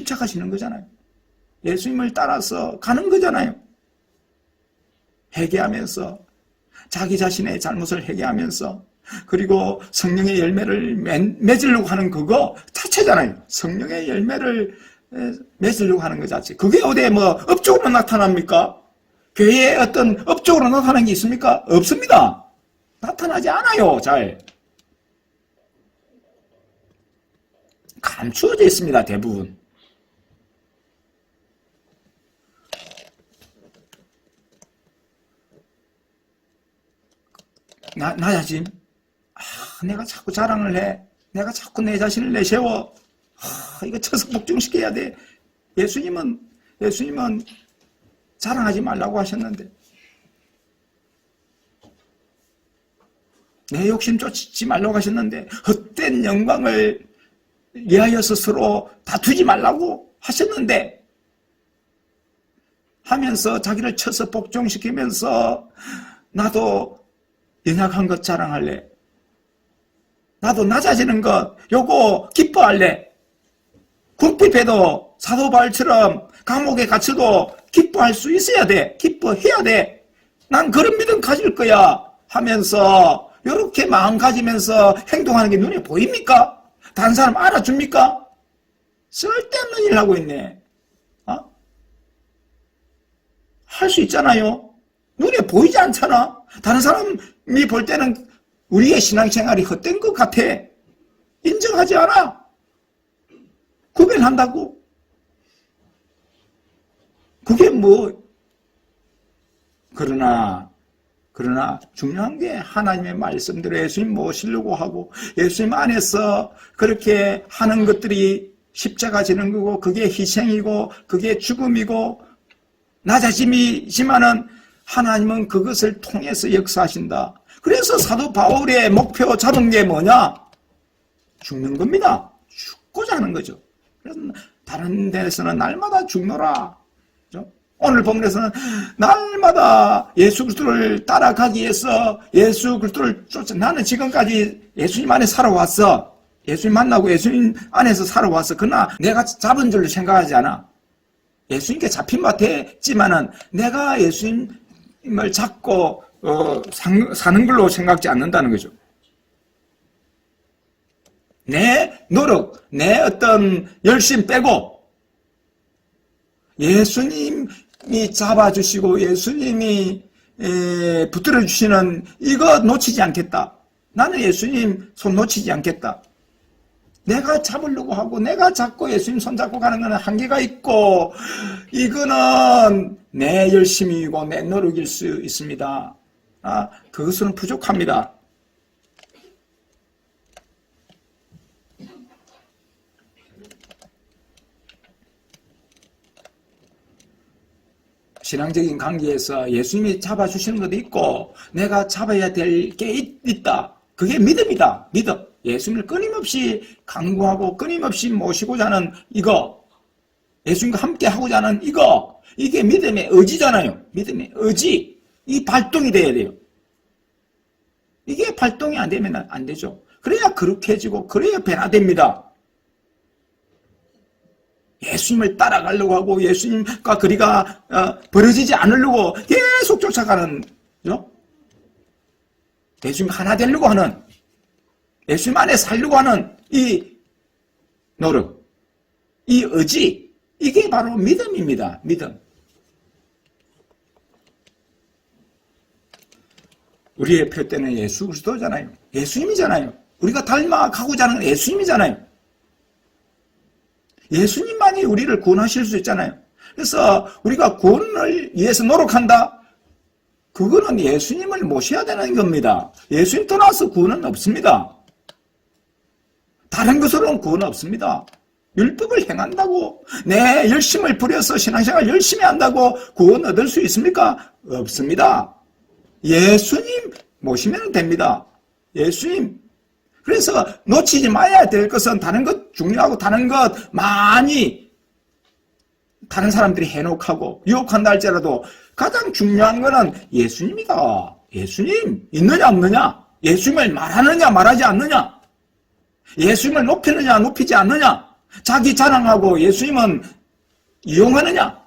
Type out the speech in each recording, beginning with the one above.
집착하시는 거잖아요. 예수님을 따라서 가는 거잖아요. 회개하면서 자기 자신의 잘못을 회개하면서 그리고 성령의 열매를 맺으려고 하는 그거 자체잖아요. 성령의 열매를 맺으려고 하는 것 자체. 그게 어디에 뭐 업적으로 나타납니까? 교회에 어떤 업적으로 나타나는 게 있습니까? 없습니다. 나타나지 않아요. 잘 감추어져 있습니다. 대부분. 나 자신, 내가 자꾸 자랑을 해. 내가 자꾸 내 자신을 내세워. 이거 쳐서 복종시켜야 돼. 예수님은 자랑하지 말라고 하셨는데. 내 욕심 쫓지 말라고 하셨는데, 헛된 영광을 위하여 스스로 다투지 말라고 하셨는데, 하면서 자기를 쳐서 복종시키면서, 나도 연약한 것 자랑할래. 나도 낮아지는 것, 요거 기뻐할래. 궁핍해도 사도 바울처럼 감옥에 갇혀도 기뻐할 수 있어야 돼. 기뻐해야 돼. 난 그런 믿음 가질 거야. 하면서 이렇게 마음 가지면서 행동하는 게 눈에 보입니까? 다른 사람 알아줍니까? 쓸데없는 일을 하고 있네. 할 수 있잖아요. 눈에 보이지 않잖아. 다른 사람이 볼 때는 우리의 신앙생활이 헛된 것 같아. 인정하지 않아. 구별한다고. 그게 뭐. 그러나 중요한 게 하나님의 말씀대로 예수님 모시려고 하고 예수님 안에서 그렇게 하는 것들이 십자가 지는 거고 그게 희생이고 그게 죽음이고 낮아짐이지만은 하나님은 그것을 통해서 역사하신다. 그래서 사도 바울의 목표 잡은 게 뭐냐? 죽는 겁니다. 죽고자 하는 거죠. 그래서 다른 데서는 날마다 죽노라. 오늘 본문에서는 날마다 예수 그리스도를 따라가기 위해서 예수 그리스도를 나는 지금까지 예수님 안에 살아왔어. 예수님 만나고 예수님 안에서 살아왔어. 그러나 내가 잡은 줄로 생각하지 않아. 예수님께 잡힌 바 됐지만은 내가 예수님을 잡고 사는 걸로 생각지 않는다는 거죠. 내 노력, 내 어떤 열심 빼고 예수님이 잡아주시고 예수님이 붙들어 주시는 이거 놓치지 않겠다. 나는 예수님 손 놓치지 않겠다. 내가 잡으려고 하고 내가 잡고 예수님 손 잡고 가는 것은 한계가 있고 이거는 내 열심이고 내 노력일 수 있습니다. 그것은 부족합니다. 신앙적인 관계에서 예수님이 잡아주시는 것도 있고 내가 잡아야 될 게 있다. 그게 믿음이다. 믿음. 예수님을 끊임없이 강구하고 끊임없이 모시고자 하는 이거, 예수님과 함께 하고자 하는 이거, 이게 믿음의 의지잖아요. 믿음의 의지. 이 발동이 돼야 돼요. 이게 발동이 안 되면 안 되죠. 그래야 거룩해지고 그래야 변화됩니다. 예수님을 따라가려고 하고 예수님과 거리가 벌어지지 않으려고 계속 쫓아가는, 그죠? 예수님 하나 되려고 하는, 예수님 안에 살려고 하는 이 노력, 이 의지, 이게 바로 믿음입니다. 믿음. 우리의 표대는 예수 그리스도잖아요. 예수님이잖아요. 우리가 닮아가고자 하는 예수님이잖아요. 예수님만이 우리를 구원하실 수 있잖아요. 그래서 우리가 구원을 위해서 노력한다? 그거는 예수님을 모셔야 되는 겁니다. 예수님 떠나서 구원은 없습니다. 다른 것으로는 구원 없습니다. 율법을 행한다고 내 열심을 부려서 신앙생활 열심히 한다고 구원 얻을 수 있습니까? 없습니다. 예수님 모시면 됩니다. 예수님. 그래서 놓치지 말아야 될 것은 다른 것 중요하고 다른 것 많이 다른 사람들이 해놓고 유혹한다 할지라도 가장 중요한 것은 예수님이다. 예수님 있느냐 없느냐? 예수님을 말하느냐 말하지 않느냐? 예수님을 높이느냐 높이지 않느냐? 자기 자랑하고 예수님은 이용하느냐?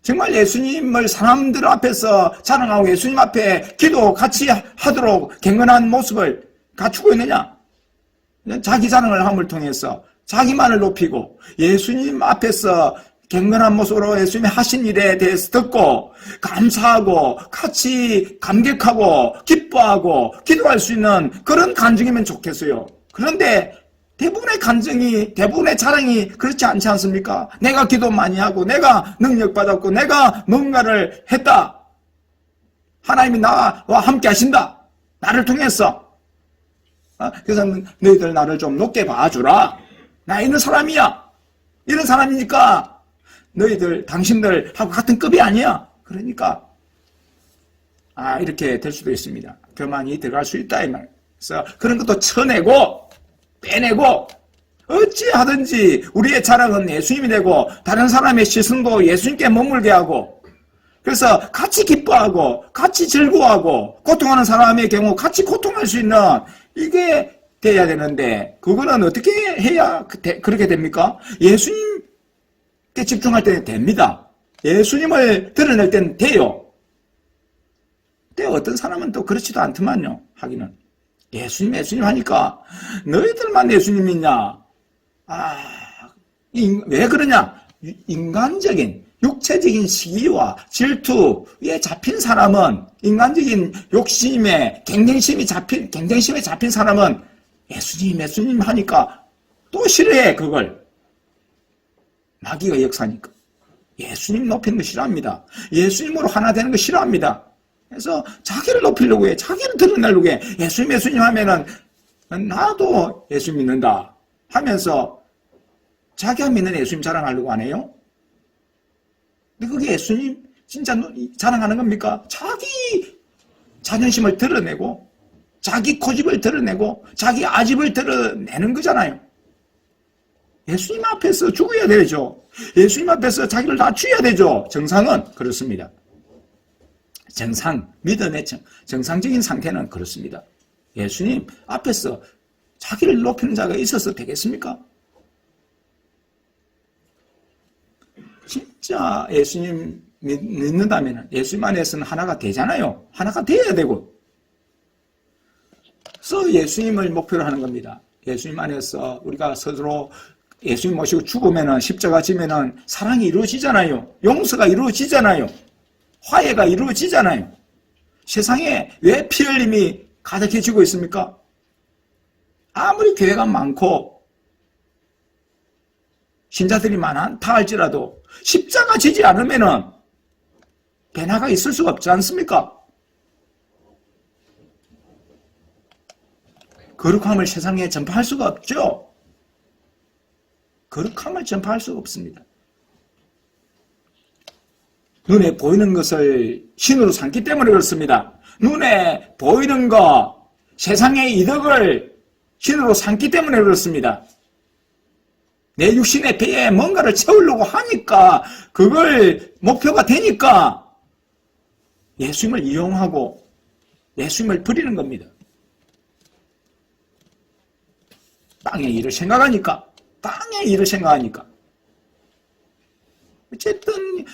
정말 예수님을 사람들 앞에서 자랑하고 예수님 앞에 기도 같이 하도록 경건한 모습을 갖추고 있느냐? 자기 자랑을 함을 통해서 자기만을 높이고 예수님 앞에서 경건한 모습으로 예수님이 하신 일에 대해서 듣고 감사하고 같이 감격하고 기뻐하고 기도할 수 있는 그런 간증이면 좋겠어요. 그런데 대부분의 간증이, 대부분의 자랑이 그렇지 않지 않습니까? 내가 기도 많이 하고 내가 능력받았고 내가 뭔가를 했다. 하나님이 나와 함께 하신다. 나를 통해서. 그래서 너희들 나를 좀 높게 봐주라. 나 이런 사람이야. 이런 사람이니까 너희들 당신들하고 같은 급이 아니야. 그러니까 이렇게 될 수도 있습니다. 교만이 들어갈 수 있다 이 말. 그래서 그런 것도 쳐내고 빼내고 어찌하든지 우리의 자랑은 예수님이 되고 다른 사람의 시선도 예수님께 머물게 하고 그래서 같이 기뻐하고 같이 즐거워하고 고통하는 사람의 경우 같이 고통할 수 있는 이게 돼야 되는데 그거는 어떻게 해야 그렇게 됩니까? 예수님께 집중할 때는 됩니다. 예수님을 드러낼 때는 돼요. 근데 어떤 사람은 또 그렇지도 않더만요. 하기는 예수님 하니까 너희들만 예수님 믿냐? 왜 그러냐? 인간적인 육체적인 시기와 질투에 잡힌 사람은 인간적인 욕심에 경쟁심에 잡힌 사람은 예수님 하니까 또 싫어해. 그걸 마귀가 역사니까 예수님 높이는 거 싫어합니다. 예수님으로 하나 되는 거 싫어합니다. 그래서 자기를 높이려고 해. 자기를 드러내려고 해. 예수님 하면은 나도 예수님 믿는다 하면서 자기가 믿는 예수님 자랑하려고 안 해요? 근데 그게 예수님 진짜 자랑하는 겁니까? 자기 자존심을 드러내고 자기 고집을 드러내고 자기 아집을 드러내는 거잖아요. 예수님 앞에서 죽어야 되죠. 예수님 앞에서 자기를 낮춰야 되죠. 정상은 그렇습니다. 믿음의 정상적인 상태는 그렇습니다. 예수님 앞에서 자기를 높이는 자가 있어서 되겠습니까? 진짜 예수님 믿는다면 예수님 안에서는 하나가 되잖아요. 하나가 돼야 되고. 그래서 예수님을 목표로 하는 겁니다. 예수님 안에서 우리가 스스로 예수님 모시고 죽으면은 십자가 지면은 사랑이 이루어지잖아요. 용서가 이루어지잖아요. 화해가 이루어지잖아요. 세상에 왜 피 흘림이 가득해지고 있습니까? 아무리 교회가 많고 신자들이 많다 할지라도 십자가 지지 않으면은 변화가 있을 수가 없지 않습니까? 거룩함을 세상에 전파할 수가 없죠. 거룩함을 전파할 수가 없습니다. 눈에 보이는 것을 신으로 삼기 때문에 그렇습니다. 눈에 보이는 것, 세상의 이득을 신으로 삼기 때문에 그렇습니다. 내 육신의 배에 뭔가를 채우려고 하니까 그걸 목표가 되니까 예수님을 이용하고 예수님을 버리는 겁니다. 땅의 일을 생각하니까 어쨌든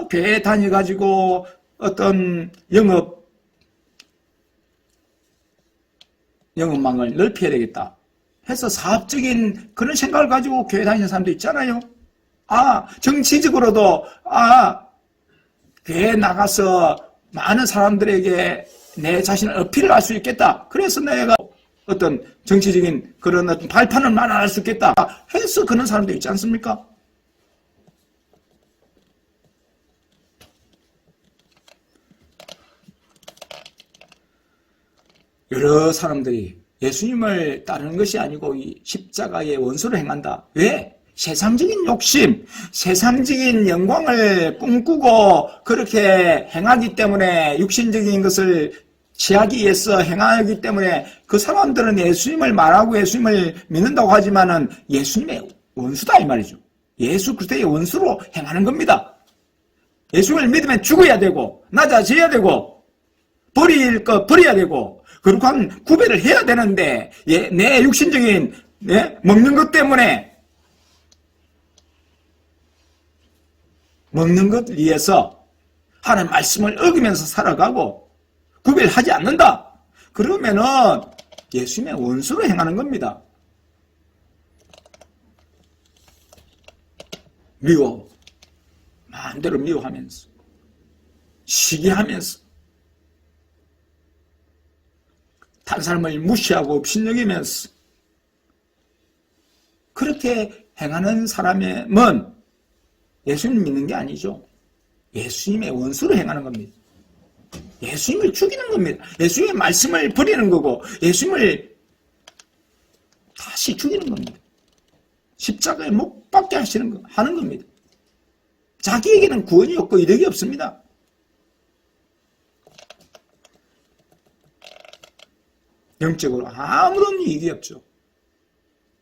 교회 다녀가지고 어떤 영업망을 넓혀야 되겠다 해서 사업적인 그런 생각을 가지고 교회 다니는 사람도 있잖아요. 정치적으로도 교회에 나가서 많은 사람들에게 내 자신을 어필을 할 수 있겠다. 그래서 내가 어떤 정치적인 그런 어떤 발판을 마련할 수 있겠다 해서 그런 사람도 있지 않습니까? 여러 사람들이 예수님을 따르는 것이 아니고 이 십자가의 원수를 행한다. 왜? 세상적인 욕심, 세상적인 영광을 꿈꾸고 그렇게 행하기 때문에 육신적인 것을 취하기 위해서 행하기 때문에 그 사람들은 예수님을 말하고 예수님을 믿는다고 하지만은 예수님의 원수다 이 말이죠. 예수 그리스도의 원수로 행하는 겁니다. 예수님을 믿으면 죽어야 되고 낮아져야 되고 버릴 거 버려야 되고 거룩한 구별을 해야 되는데 내 육신적인 네? 먹는 것 때문에 먹는 것 위해서 하나님 말씀을 어기면서 살아가고 구별하지 않는다. 그러면은 예수님의 원수로 행하는 겁니다. 미워. 마음대로 미워하면서 시기하면서 다른 사람을 무시하고 업신여기면서 그렇게 행하는 사람은 예수님 믿는 게 아니죠. 예수님의 원수로 행하는 겁니다. 예수님을 죽이는 겁니다. 예수님의 말씀을 버리는 거고 예수님을 다시 죽이는 겁니다. 십자가에 못 박게 하는 겁니다. 자기에게는 구원이 없고 이득이 없습니다. 영적으로 아무런 이익이 없죠.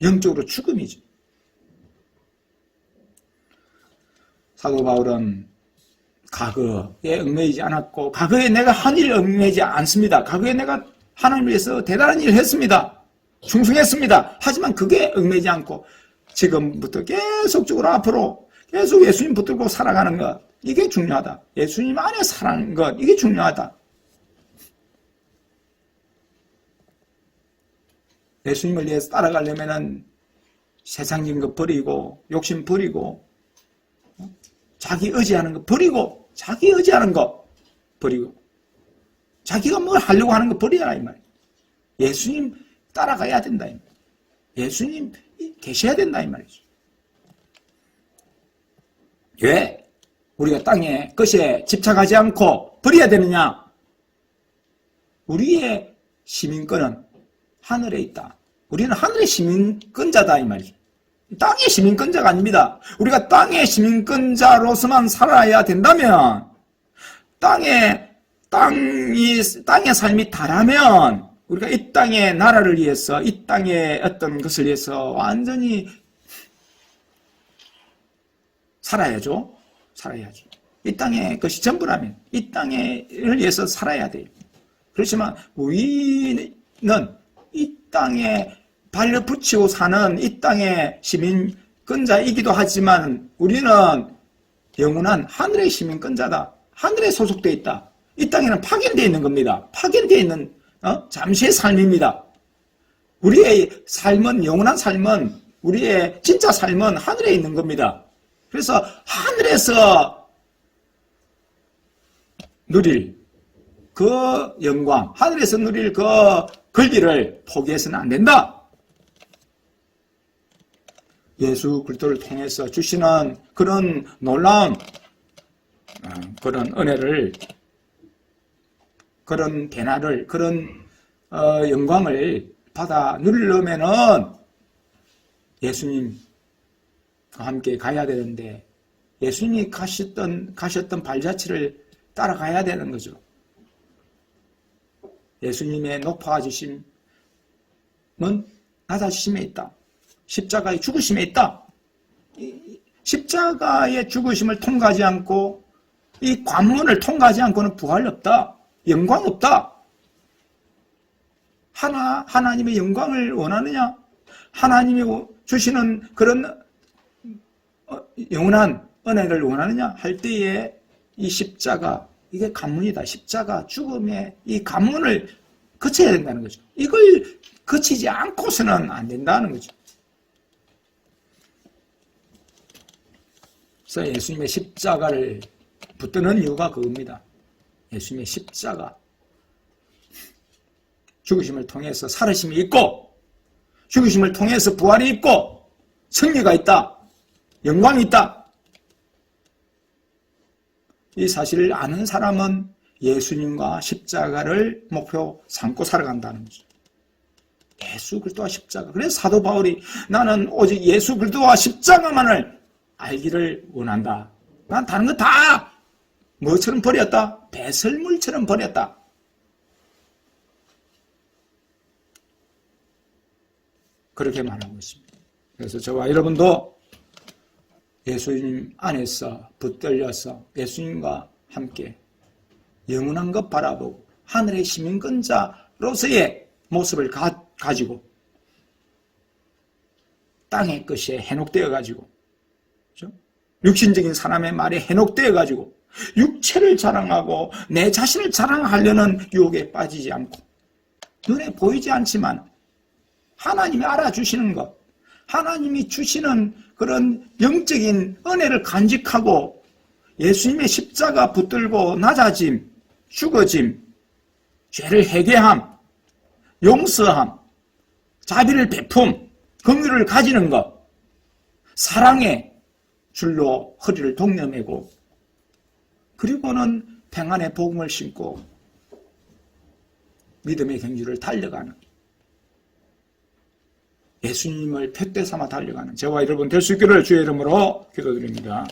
영적으로 죽음이죠. 사도 바울은 과거에 얽매이지 않았고 과거에 내가 한 일을 얽매이지 않습니다. 과거에 내가 하나님을 위해서 대단한 일을 했습니다. 충성했습니다. 하지만 그게 얽매이지 않고 지금부터 계속적으로 앞으로 계속 예수님 붙들고 살아가는 것, 이게 중요하다. 예수님 안에 살아가는 것, 이게 중요하다. 예수님을 위해서 따라가려면은 세상적인 거 버리고 욕심 버리고 자기 의지하는 거 버리고 자기 의지하는 거 버리고 자기가 뭘 하려고 하는 거 버리라 이 말이에요. 예수님 따라가야 된다 이 말이에요. 예수님 계셔야 된다 이 말이죠. 왜 우리가 땅의 것에 집착하지 않고 버려야 되느냐? 우리의 시민권은 하늘에 있다. 우리는 하늘의 시민권자다 이 말이죠. 땅의 시민권자가 아닙니다. 우리가 땅의 시민권자로서만 살아야 된다면 땅의 삶이 다라면 우리가 이 땅의 나라를 위해서 이 땅의 어떤 것을 위해서 완전히 살아야죠. 이 땅의 것이 전부라면 이 땅을 위해서 살아야 돼요. 그렇지만 우리는 이 땅에 발려 붙이고 사는 이 땅의 시민권자이기도 하지만 우리는 영원한 하늘의 시민권자다. 하늘에 소속되어 있다. 이 땅에는 파견되어 있는 겁니다. 파견되어 있는 잠시의 삶입니다. 우리의 삶은 영원한 삶은 우리의 진짜 삶은 하늘에 있는 겁니다. 그래서 하늘에서 누릴 그 영광, 하늘에서 누릴 그 권리를 포기해서는 안 된다. 예수 그리스도를 통해서 주시는 그런 놀라운 그런 은혜를, 그런 배나를, 그런 영광을 받아 누리려면은 예수님과 함께 가야 되는데 예수님이 가셨던 발자취를 따라가야 되는 거죠. 예수님의 높아지심은 낮아지심에 있다. 십자가의 죽으심에 있다. 십자가의 죽으심을 통과하지 않고 이 관문을 통과하지 않고는 부활이 없다. 영광 없다. 하나님의 영광을 원하느냐? 하나님이 주시는 그런 영원한 은혜를 원하느냐? 할 때에 이 십자가, 이게 관문이다. 십자가 죽음의 이 관문을 거쳐야 된다는 거죠. 이걸 거치지 않고서는 안 된다는 거죠. 그래서 예수님의 십자가를 붙드는 이유가 그겁니다. 예수님의 십자가. 죽으심을 통해서 살으심이 있고 죽으심을 통해서 부활이 있고 승리가 있다. 영광이 있다. 이 사실을 아는 사람은 예수님과 십자가를 목표 삼고 살아간다는 거죠. 예수 그리스도와 십자가. 그래서 사도 바울이 나는 오직 예수 그리스도와 십자가만을 알기를 원한다. 난 다른 거 다 뭐처럼 버렸다? 배설물처럼 버렸다. 그렇게 말하고 있습니다. 그래서 저와 여러분도 예수님 안에서 붙들려서 예수님과 함께 영원한 것 바라보고 하늘의 시민권자로서의 모습을 가지고 땅의 것이 해독되어 가지고, 그렇죠? 육신적인 사람의 말에 해독되어 가지고 육체를 자랑하고 내 자신을 자랑하려는 유혹에 빠지지 않고, 눈에 보이지 않지만 하나님이 알아주시는 것, 하나님이 주시는 그런 영적인 은혜를 간직하고 예수님의 십자가 붙들고 낮아짐, 죽어짐, 죄를 회개함, 용서함, 자비를 베품, 긍휼을 가지는 것, 사랑의 줄로 허리를 동여매고, 그리고는 평안의 복음을 신고 믿음의 경주를 달려가는, 예수님을 표대 삼아 달려가는 저와 여러분 될 수 있기를 주의 이름으로 기도드립니다.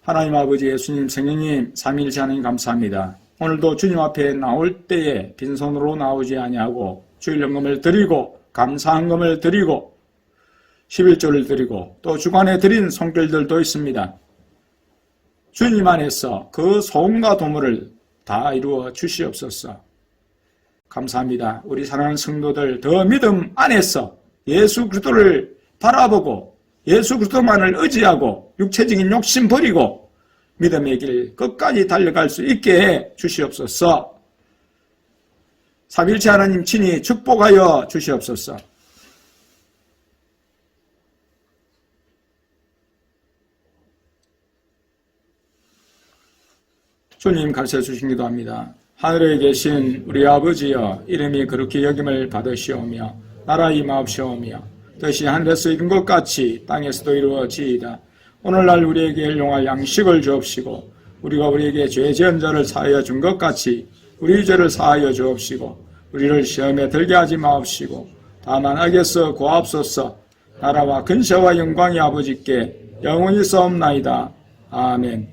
하나님 아버지, 예수님, 성령님, 삼위일체 하나님 감사합니다. 오늘도 주님 앞에 나올 때에 빈손으로 나오지 아니하고 주일 헌금을 드리고 감사헌금을 드리고 11조를 드리고 또 주간에 드린 손길들도 있습니다. 주님 안에서 그 소원과 도모를 다 이루어 주시옵소서. 감사합니다. 우리 사랑하는 성도들 더 믿음 안에서 예수 그리스도를 바라보고 예수 그리스도만을 의지하고 육체적인 욕심 버리고 믿음의 길 끝까지 달려갈 수 있게 해 주시옵소서. 삼위일체 하나님 친히 축복하여 주시옵소서. 주님 가르쳐 주신 기도합니다. 하늘에 계신 우리 아버지여, 이름이 그렇게 여김을 받으시오며 나라 임하옵시오며 뜻이 하늘에서 이룬 것 같이 땅에서도 이루어지이다. 오늘날 우리에게 일용할 양식을 주옵시고 우리가 우리에게 죄 지은 자를 사하여 준 것 같이 우리 죄를 사하여 주옵시고 우리를 시험에 들게 하지 마옵시고 다만 악에서 구하옵소서. 나라와 근세와 영광이 아버지께 영원히 싸움나이다. 아멘.